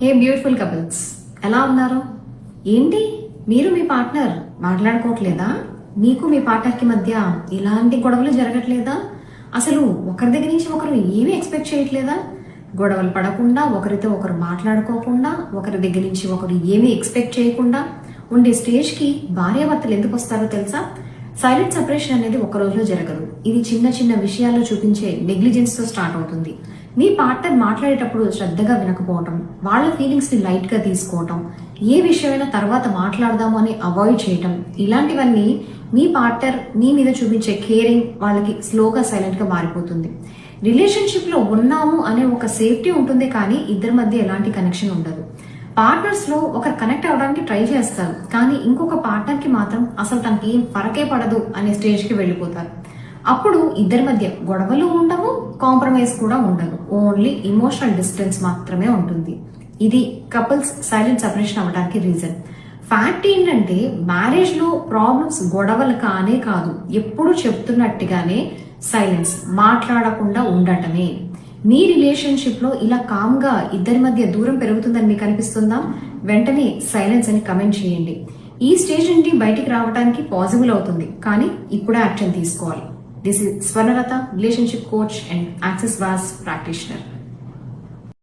హే beautiful couples, ఎలా ఉన్నారు? ఏంటి మీరు మీ పార్ట్నర్ మాట్లాడుకోవట్లేదా? మీకు మీ పార్ట్నర్కి మధ్య ఇలాంటి గొడవలు జరగట్లేదా? అసలు ఒకరి దగ్గర నుంచి ఒకరు ఏమీ ఎక్స్పెక్ట్ చేయట్లేదా? గొడవలు పడకుండా, ఒకరితో ఒకరు మాట్లాడుకోకుండా, ఒకరి దగ్గర నుంచి ఒకరు ఏమీ ఎక్స్పెక్ట్ చేయకుండా ఉండే స్టేజ్కి భార్యాభర్తలు ఎందుకు వస్తారో తెలుసా? సైలెంట్ సెపరేషన్ అనేది ఒక రోజులో జరగదు. ఇది చిన్న చిన్న విషయాల్లో చూపించే నెగ్లిజెన్స్ తో స్టార్ట్ అవుతుంది. మీ పార్ట్నర్ మాట్లాడేటప్పుడు శ్రద్ధగా వినకపోవటం, వాళ్ళ ఫీలింగ్స్ ని లైట్ గా తీసుకోవటం, ఏ విషయమైనా తర్వాత మాట్లాడదాము అని అవాయిడ్ చేయటం, ఇలాంటివన్నీ మీ పార్ట్నర్ మీ మీద చూపించే కేరింగ్ వాళ్ళకి స్లోగా సైలెంట్ గా మారిపోతుంది. రిలేషన్షిప్ లో ఉన్నాము అనే ఒక సేఫ్టీ ఉంటుంది, కానీ ఇద్దరి మధ్య ఎలాంటి కనెక్షన్ ఉండదు. పార్ట్నర్స్ లో ఒకరు కనెక్ట్ అవ్వడానికి ట్రై చేస్తారు, కానీ ఇంకొక పార్ట్నర్ కి మాత్రం అసలు తనకి ఏం ఫరకే పడదు అనే స్టేజ్ కి వెళ్ళిపోతారు. అప్పుడు ఇద్దరి మధ్య గొడవలు ఉండవు, కాంప్రమైజ్ కూడా ఉండదు. ఓన్లీ ఇమోషనల్ డిస్టెన్స్ మాత్రమే ఉంటుంది. ఇది కపుల్స్ సైలెంట్ సెపరేషన్ అవ్వడానికి రీజన్. ఫ్యాక్ట్ ఏంటంటే, మ్యారేజ్ లో ప్రాబ్లమ్స్ గొడవలు కానే కాదు, ఎప్పుడు చెప్తున్నట్టుగానే సైలెన్స్, మాట్లాడకుండా ఉండటమే. మీ రిలేషన్షిప్ లో ఇలా కామ్ గా ఇద్దరి మధ్య దూరం పెరుగుతుందని మీకు అనిపిస్తుందా? వెంటనే సైలెన్స్ అని కమెంట్ చేయండి. ఈ స్టేజ్ నుండి బయటికి రావడానికి పాసిబుల్ అవుతుంది, కానీ ఇప్పుడే యాక్షన్ తీసుకోవాలి. This is Swarnalatha, relationship coach and access was practitioner.